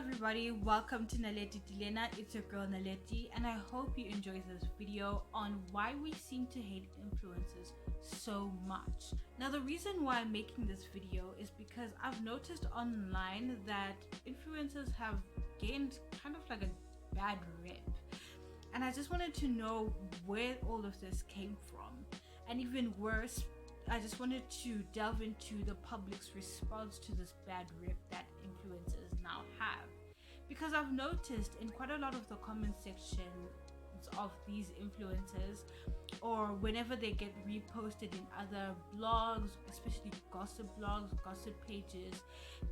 everybody, welcome to Naleti Dilena. It's your girl Naleti, and I hope you enjoy this video on why we seem to hate influencers so much. Now, the reason why I'm making this video is because I've noticed online that influencers have gained kind of like a bad rep, and I just wanted to know where all of this came from, and even worse, I just wanted to delve into the public's response to this bad rep that influencers now have. Because I've noticed in quite a lot of the comment sections of these influencers, or whenever they get reposted in other blogs, especially gossip blogs, gossip pages,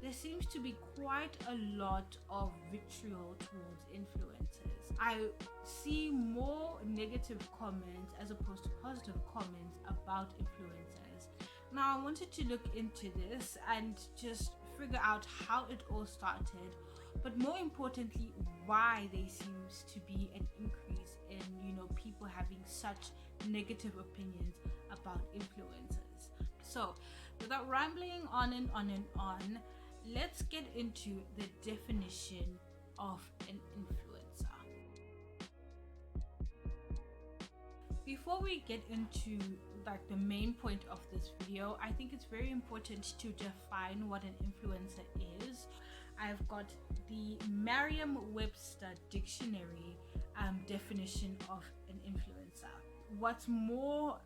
there seems to be quite a lot of vitriol towards influencers. I see more negative comments as opposed to positive comments about influencers. Now, I wanted to look into this and just figure out how it all started, but more importantly, why there seems to be an increase in, people having such negative opinions about influencers. So, without rambling on and on and on, let's get into the definition of an influencer. Before we get into the main point of this video, I think it's very important to define what an influencer is. I've got the Merriam-Webster dictionary definition of an influencer. What's more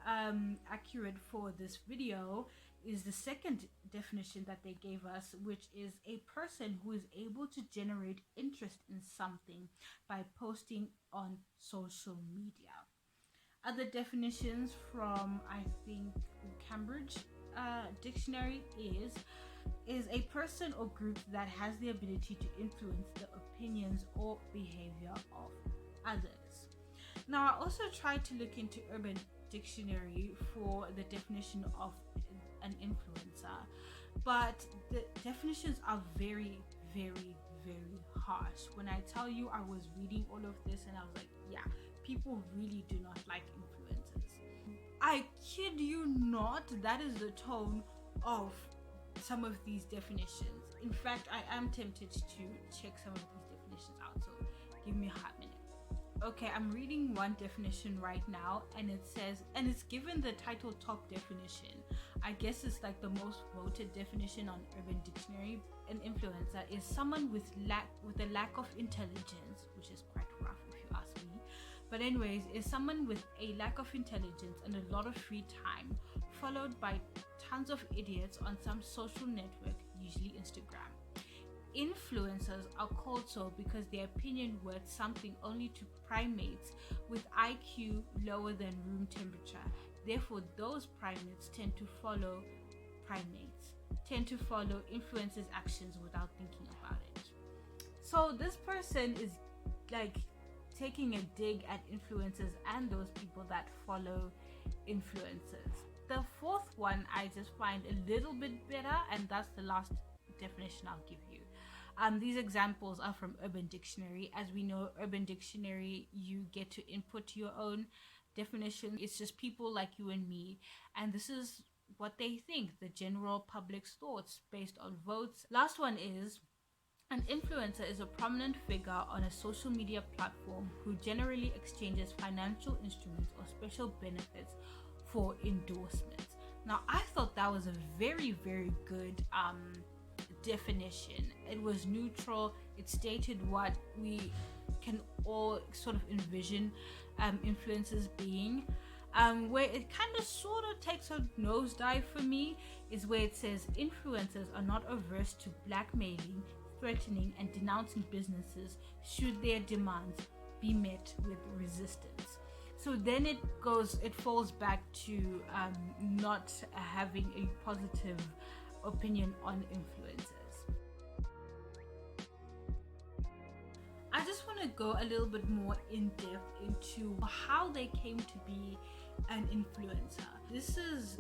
accurate for this video is the second definition that they gave us, which is a person who is able to generate interest in something by posting on social media. Other definitions from, I think, Cambridge dictionary is a person or group that has the ability to influence the opinions or behavior of others. Now, I also tried to look into Urban Dictionary for the definition of an influencer, but the definitions are very, very, very harsh. When I tell you, I was reading all of this and I was like, yeah, people really do not like influencers. I kid you not, that is the tone of some of these definitions. In fact, I am tempted to check some of these definitions out, so give me a hot minute. Okay, I'm reading one definition right now, and it says, and it's given the title top definition. I guess it's like the most voted definition on Urban Dictionary. An influencer is someone with a lack of intelligence, which is quite rough if you ask me. But anyways, is someone with a lack of intelligence and a lot of free time, followed by tons of idiots on some social network, usually Instagram. Influencers are called so because their opinion worth something only to primates with IQ lower than room temperature. Therefore, those primates tend to follow influencers' actions without thinking about it. So this person is like taking a dig at influencers and those people that follow influencers. The fourth one I just find a little bit better, and that's the last definition I'll give you. These examples are from Urban Dictionary. As we know, Urban Dictionary, you get to input your own definition. It's just people like you and me, and this is what they think, the general public's thoughts based on votes. Last one is, an influencer is a prominent figure on a social media platform who generally exchanges financial instruments or special benefits for endorsements. Now, I thought that was a very, very good definition. It was neutral. It stated what we can all sort of envision influencers being. Where it kind of sort of takes a nosedive for me is where it says influencers are not averse to blackmailing, threatening, and denouncing businesses should their demands be met with resistance. So then it falls back to not having a positive opinion on influencers. I just want to go a little bit more in depth into how they came to be an influencer. This is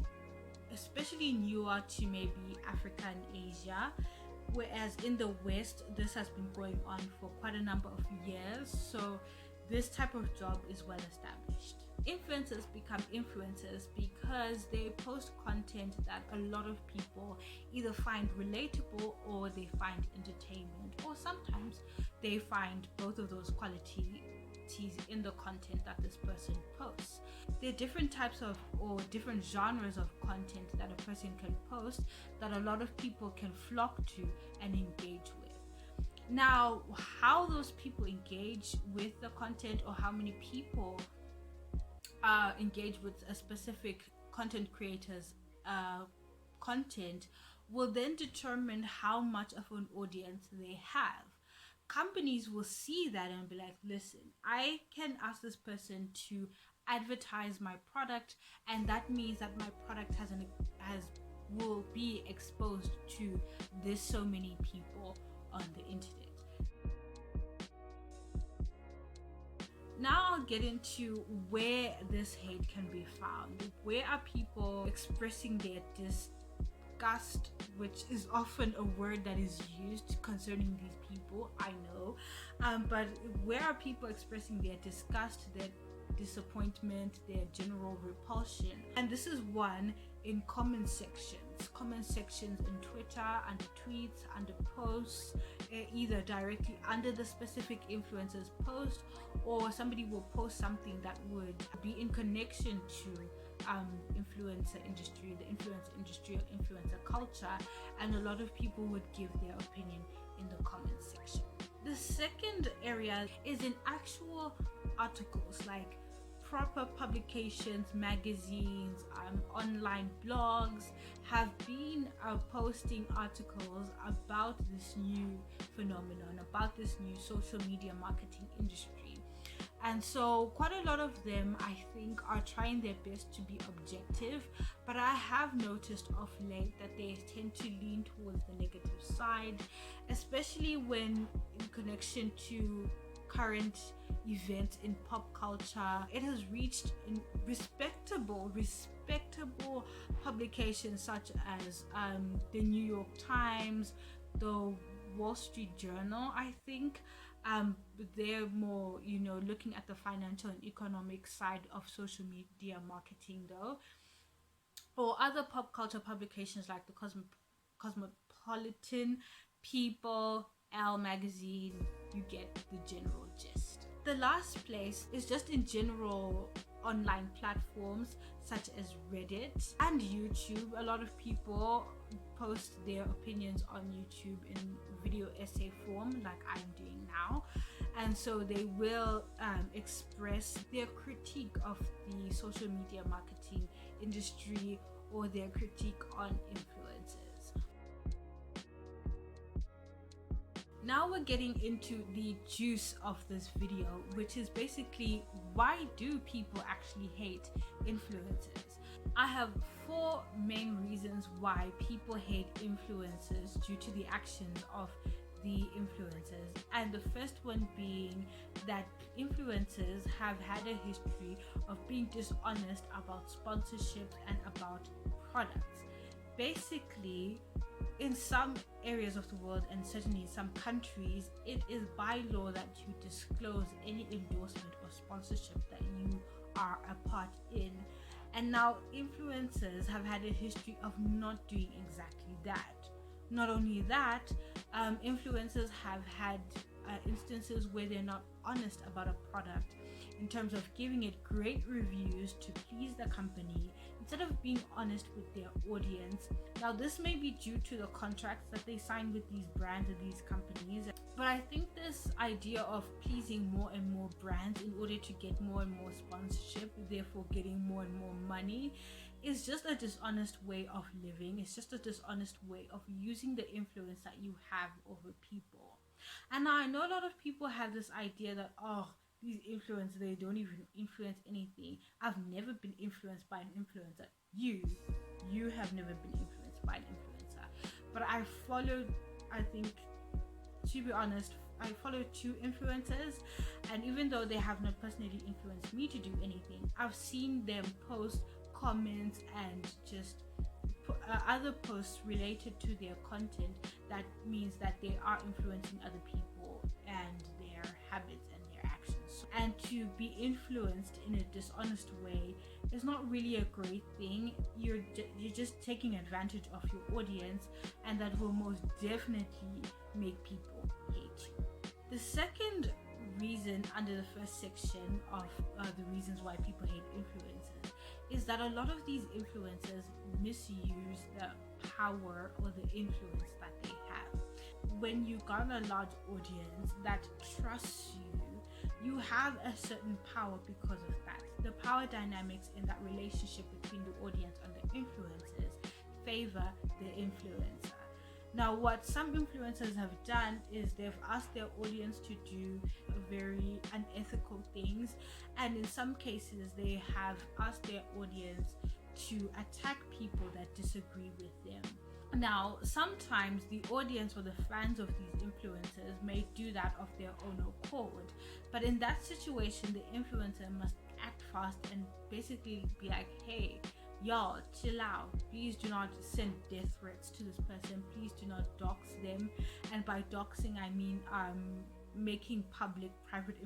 especially newer to maybe Africa and Asia, whereas in the West this has been going on for quite a number of years, so this type of job is well established. Influencers become influencers because they post content that a lot of people either find relatable or they find entertainment, or sometimes they find both of those qualities in the content that this person posts. There are different types of or different genres of content that a person can post that a lot of people can flock to and engage with. Now, how those people engage with the content, or how many people engage with a specific content creator's content, will then determine how much of an audience they have. Companies will see that and be like, listen, I can ask this person to advertise my product, and that means that my product will be exposed to this so many people on the internet. Now I'll get into where this hate can be found. Where are people expressing their disgust, which is often a word that is used concerning these people, I know, but where are people expressing their disgust, their disappointment, their general repulsion? And this is one in comment sections in Twitter, under tweets, under posts, either directly under the specific influencer's post, or somebody will post something that would be in connection to influencer industry, the influencer industry or influencer culture, and a lot of people would give their opinion in the comment section. The second area is in actual articles, like proper publications, magazines, online blogs have been posting articles about this new phenomenon, about this new social media marketing industry. And so quite a lot of them, I think, are trying their best to be objective, but I have noticed of late that they tend to lean towards the negative side, especially when in connection to current events in pop culture. It has reached in respectable publications such as the New York Times, the Wall Street Journal, I think. They're more, looking at the financial and economic side of social media marketing though, or other pop culture publications like the Cosmopolitan, People, Elle magazine. You get the general gist. The last place is just in general online platforms such as Reddit and YouTube. A lot of people post their opinions on YouTube in video essay form, like I'm doing now, and so they will express their critique of the social media marketing industry or their critique on influencers. Now we're getting into the juice of this video, which is basically, why do people actually hate influencers? I have 4 main reasons why people hate influencers due to the actions of the influencers. And the first one being that influencers have had a history of being dishonest about sponsorships and about products. Basically, in some areas of the world, and certainly in some countries, it is by law that you disclose any endorsement or sponsorship that you are a part in. And now influencers have had a history of not doing exactly that. Not only that, influencers have had instances where they're not honest about a product in terms of giving it great reviews to please the company instead of being honest with their audience. Now, this may be due to the contracts that they sign with these brands and these companies, but I think this idea of pleasing more and more brands in order to get more and more sponsorship, therefore getting more and more money, is just a dishonest way of living. It's just a dishonest way of using the influence that you have over people. And now I know a lot of people have this idea that, these influencers, they don't even influence anything. I've never been influenced by an influencer. You have never been influenced by an influencer. But I think, to be honest, I follow 2 influencers, and even though they have not personally influenced me to do anything, I've seen them post comments and just other posts related to their content that means that they are influencing other people and their habits and their actions. And to be influenced in a dishonest way is not really a great thing. You're just taking advantage of your audience, and that will most definitely make people hate you. The second reason under the first section of the reasons why people hate influencers is that a lot of these influencers misuse the power or the influence that they have. When you garner a large audience that trusts you, you have a certain power because of that. The power dynamics in that relationship between the audience and the influencers favor the influencer. Now, what some influencers have done is they've asked their audience to do very unethical things, and in some cases they have asked their audience to attack people that disagree with them. Now, sometimes the audience or the fans of these influencers may do that of their own accord, but in that situation, the influencer must act fast and basically be like, hey, y'all, chill out. Please do not send death threats to this person. Please do not dox them. And by doxing, I mean making public private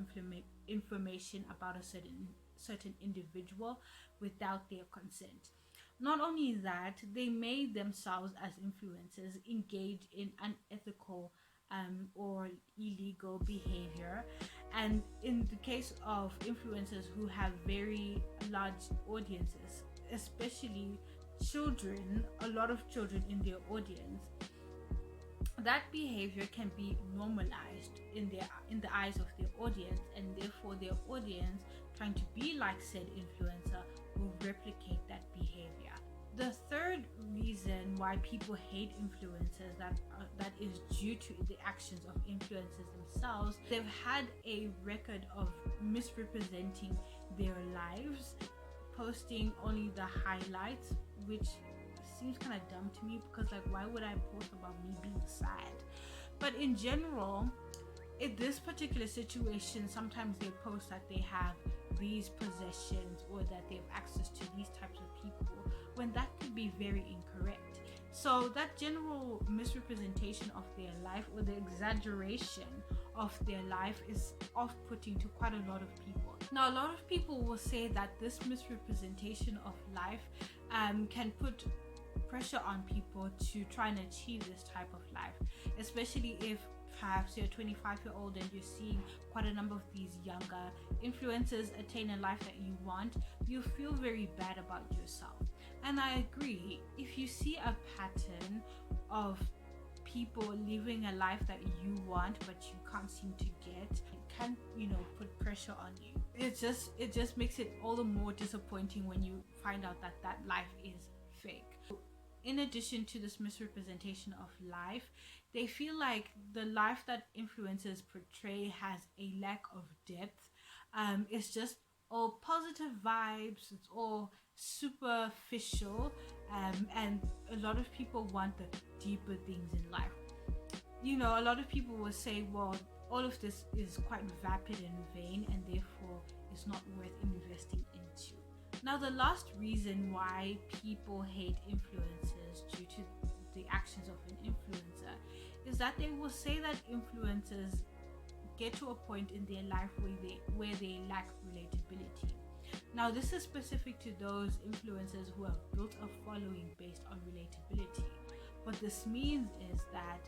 information about a certain individual without their consent. Not only that, they may themselves as influencers engage in unethical or illegal behavior. And in the case of influencers who have very large audiences, especially children, a lot of children in their audience, that behavior can be normalized in the eyes of their audience, and therefore their audience, trying to be like said influencer, will replicate that behavior. The third reason why people hate influencers that is due to the actions of influencers themselves. They've had a record of misrepresenting their lives, posting only the highlights, which seems kind of dumb to me, because like, why would I post about me being sad? But in general, in this particular situation, sometimes they post that they have these possessions or that they have access to these types of people, when that could be very incorrect. So that general misrepresentation of their life or the exaggeration of their life is off-putting to quite a lot of people. Now, a lot of people will say that this misrepresentation of life can put pressure on people to try and achieve this type of life, especially if perhaps you're a 25-year-old and you're seeing quite a number of these younger influencers attain a life that you want. You feel very bad about yourself. And I agree, if you see a pattern of people living a life that you want but you can't seem to get, it can, put pressure on you. It just makes it all the more disappointing when you find out that that life is fake. In addition to this misrepresentation of life, they feel like the life that influencers portray has a lack of depth. It's just all positive vibes, it's all superficial, and a lot of people want the deeper things in life. A lot of people will say, well, all of this is quite vapid and vain, and therefore it's not worth investing into. Now, the last reason why people hate influencers due to the actions of an influencer is that they will say that influencers get to a point in their life where they lack relatability. Now, this is specific to those influencers who have built a following based on relatability. What this means is that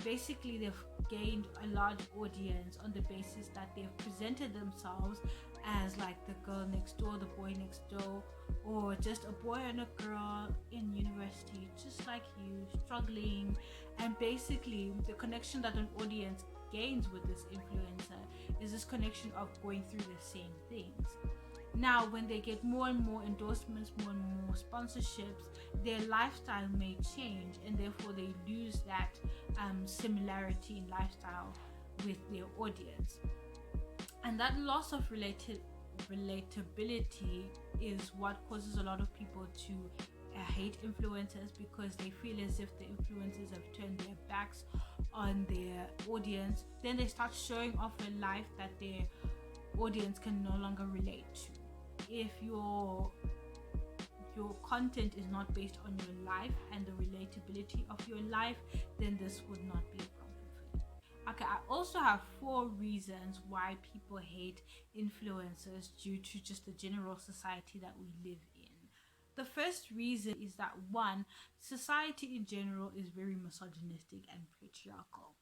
basically they've gained a large audience on the basis that they've presented themselves as like the girl next door, the boy next door, or just a boy and a girl in university, just like you, struggling. And basically the connection that an audience gains with this influencer is this connection of going through the same things. Now, when they get more and more endorsements, more and more sponsorships, their lifestyle may change, and therefore they lose that similarity in lifestyle with their audience. And that loss of relatability is what causes a lot of people to hate influencers, because they feel as if the influencers have turned their backs on their audience. Then they start showing off a life that their audience can no longer relate to. If your content is not based on your life and the relatability of your life, then this would not be a problem for you. Okay, I also have 4 reasons why people hate influencers due to just the general society that we live in. The first reason is that 1, society in general is very misogynistic and patriarchal.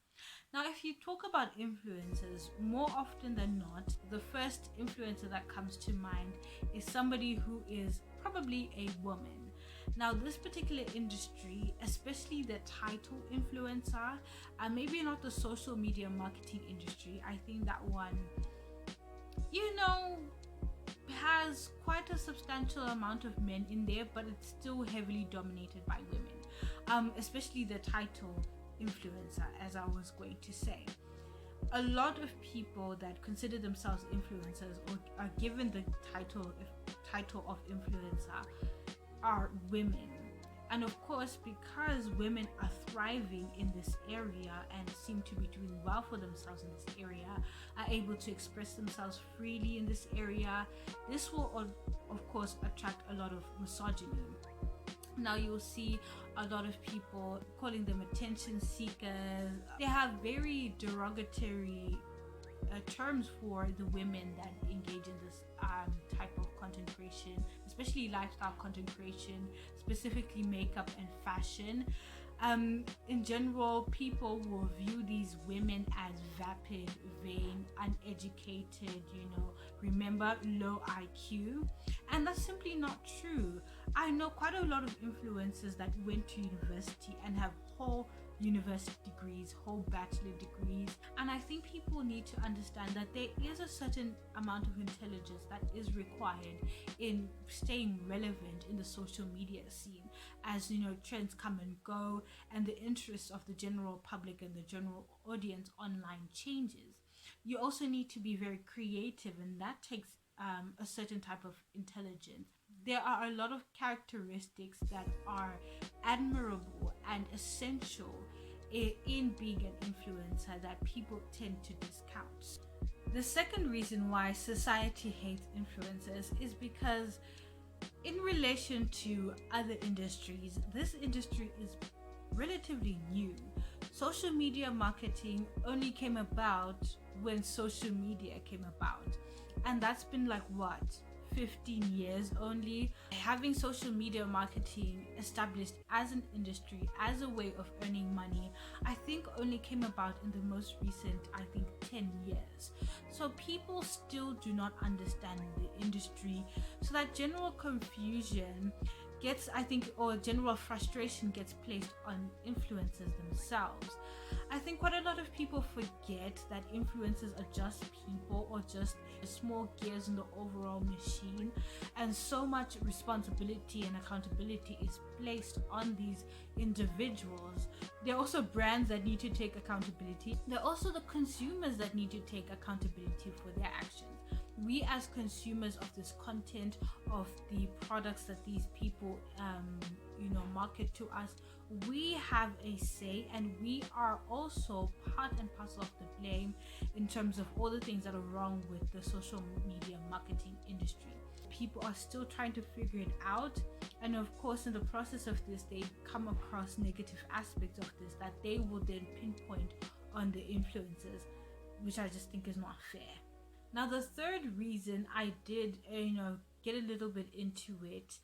Now, if you talk about influencers, more often than not, the first influencer that comes to mind is somebody who is probably a woman. Now, this particular industry, especially the title influencer, maybe not the social media marketing industry, I think that one, has quite a substantial amount of men in there, but it's still heavily dominated by women, especially the title influencer, as I was going to say. A lot of people that consider themselves influencers or are given the title of influencer are women. And of course, because women are thriving in this area and seem to be doing well for themselves in this area, are able to express themselves freely in this area, this will of course attract a lot of misogyny. Now you'll see a lot of people calling them attention seekers. They have very derogatory terms for the women that engage in this type of content creation, especially lifestyle content creation, specifically makeup and fashion. In general, people will view these women as vapid, vain, uneducated, remember, low IQ. And that's simply not true. I know quite a lot of influencers that went to university and have whole university degrees, whole bachelor degrees, and I think people need to understand that there is a certain amount of intelligence that is required in staying relevant in the social media scene, as trends come and go and the interests of the general public and the general audience online changes. You also need to be very creative, and that takes a certain type of intelligence. There are a lot of characteristics that are admirable and essential in being an influencer that people tend to discount. The second reason why society hates influencers is because, in relation to other industries, this industry is relatively new. Social media marketing only came about when social media came about, and that's been 15 years only. Having social media marketing established as an industry, as a way of earning money, I think only came about in the most recent, 10 years. So people still do not understand the industry, so that general confusion gets, or general frustration gets placed on influencers themselves. I think quite a lot of people forget that influencers are just people, or just small gears in the overall machine, and so much responsibility and accountability is placed on these individuals. There are also brands that need to take accountability. There are also the consumers that need to take accountability for their actions. We as consumers of this content, of the products that these people market to us, we have a say, and we are also part and parcel of the blame in terms of all the things that are wrong with the social media marketing industry. People are still trying to figure it out, and of course in the process of this they come across negative aspects of this that they will then pinpoint on the influencers, which I just think is not fair. Now, the third reason I did get a little bit into it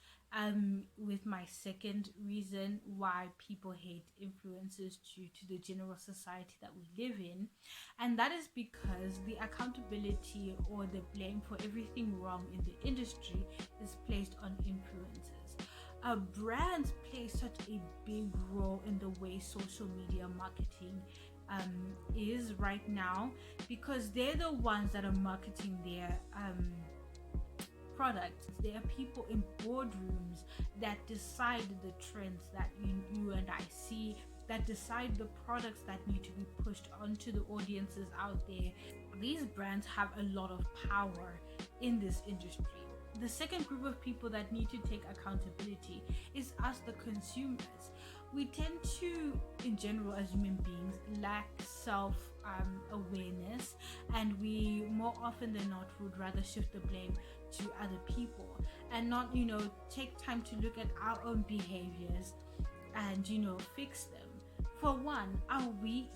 with my second reason why people hate influencers due to the general society that we live in, and that is because the accountability or the blame for everything wrong in the industry is placed on influencers. Brands play such a big role in the way social media marketing is right now, because they're the ones that are marketing their products. There are people in boardrooms that decide the trends that you and I see, that decide the products that need to be pushed onto the audiences out there. These brands have a lot of power in this industry. The second group of people that need to take accountability is us, the consumers. We tend to, in general, as human beings, lack self-awareness, and we more often than not would rather shift the blame to other people and not, take time to look at our own behaviors and, fix them. For one, are we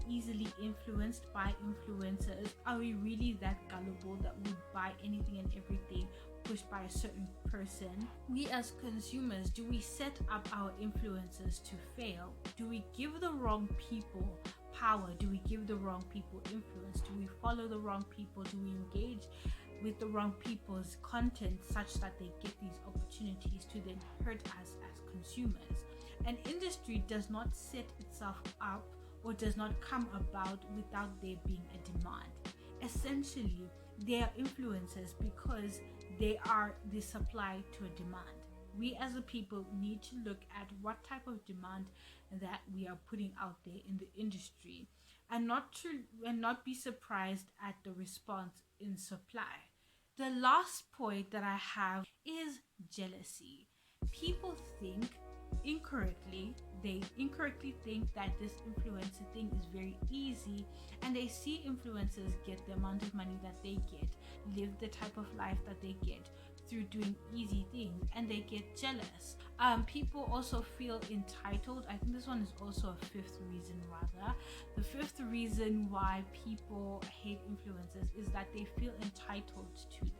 easily influenced by influencers? Are we really that gullible that we buy anything and everything pushed by a certain person? We as consumers, do we set up our influencers to fail? Do we give the wrong people power? Do we give the wrong people influence? Do we follow the wrong people? Do we engage with the wrong people's content such that they get these opportunities to then hurt us as consumers? An industry does not set itself up or does not come about without there being a demand. Essentially, they are influencers because they are the supply to a demand. We as a people need to look at what type of demand that we are putting out there in the industry and not be surprised at the response in supply. The last point that I have is jealousy. People think they incorrectly think that this influencer thing is very easy, and they see influencers get the amount of money that they get, live the type of life that they get through doing easy things, and they get jealous. People also feel entitled. I think this one is also a fifth reason. The fifth reason why people hate influencers is that they feel entitled to them.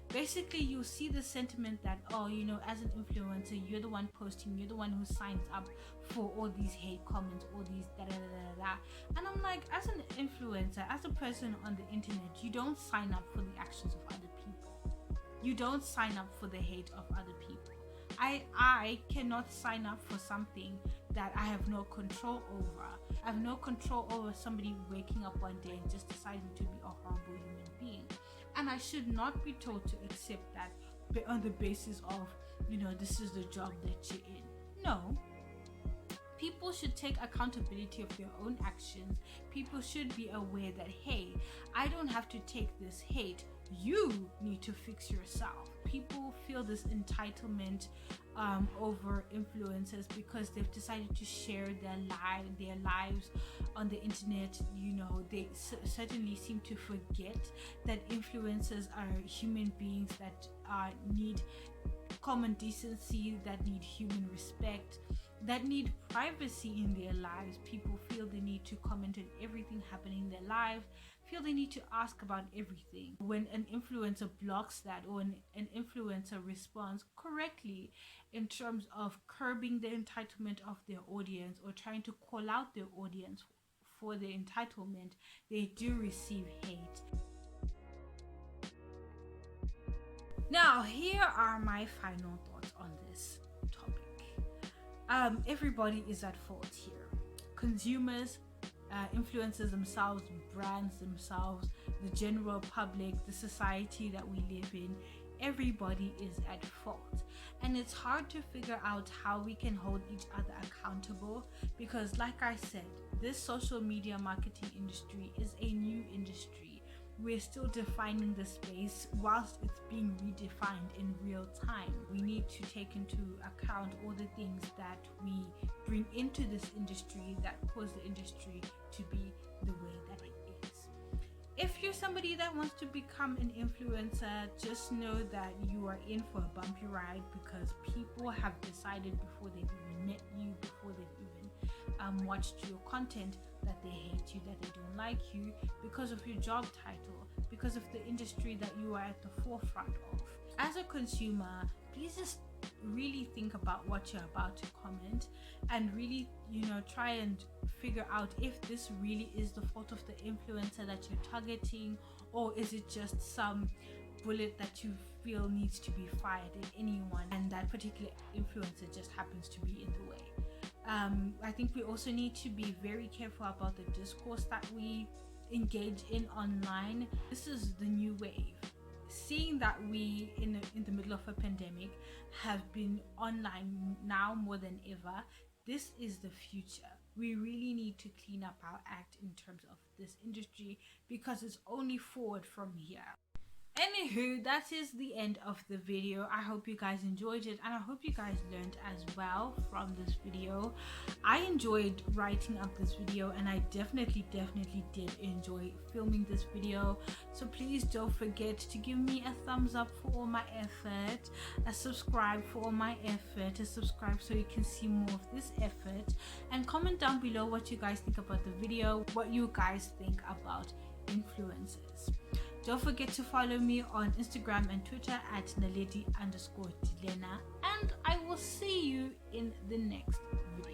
Basically, you see the sentiment that, oh, as an influencer, you're the one posting, you're the one who signs up for all these hate comments, all these da da da da da. And I'm like, as an influencer, as a person on the internet, you don't sign up for the actions of other people. You don't sign up for the hate of other people. I cannot sign up for something that I have no control over. I have no control over somebody waking up one day and just deciding to be a horrible human being. And I should not be told to accept that on the basis of, this is the job that you're in. No. People should take accountability of their own actions. People should be aware that, hey, I don't have to take this hate. You need to fix yourself. People feel this entitlement over influencers because they've decided to share their lives on the internet. They certainly seem to forget that influencers are human beings that need common decency, that need human respect, that need privacy in their lives. People feel the need to comment on everything happening in their lives, feel they need to ask about everything. When an influencer blocks that, or an influencer responds correctly in terms of curbing the entitlement of their audience or trying to call out their audience for their entitlement, they do receive hate. Now, here are my final thoughts on this topic. Everybody is at fault here. Consumers, influencers themselves, brands themselves, the general public, the society that we live in, everybody is at fault. And it's hard to figure out how we can hold each other accountable because, like I said, this social media marketing industry is a new industry. We're still defining the space whilst it's being redefined in real time. We need to take into account all the things that we bring into this industry that cause the industry to be the way that it is. If you're somebody that wants to become an influencer, just know that you are in for a bumpy ride because people have decided before they've even met you, before they've even watched your content, that they hate you, that they don't like you because of your job title, because of the industry that you are at the forefront of. As a consumer, please just really think about what you're about to comment and really, try and figure out if this really is the fault of the influencer that you're targeting, or is it just some bullet that you feel needs to be fired at anyone and that particular influencer just happens to be in the way. I think we also need to be very careful about the discourse that we engage in online. This is the new wave. Seeing that we in the middle of a pandemic have been online now more than ever, this is the future. We really need to clean up our act in terms of this industry because it's only forward from here. Anywho, that is the end of the video. I hope you guys enjoyed it and I hope you guys learned as well from this video. I enjoyed writing up this video and I definitely did enjoy filming this video. So please don't forget to give me a thumbs up for all my effort, a subscribe for all my effort, a subscribe so you can see more of this effort, and comment down below what you guys think about the video, what you guys think about influencers. Don't forget to follow me on Instagram and Twitter at Naledi_Dilena, and I will see you in the next video.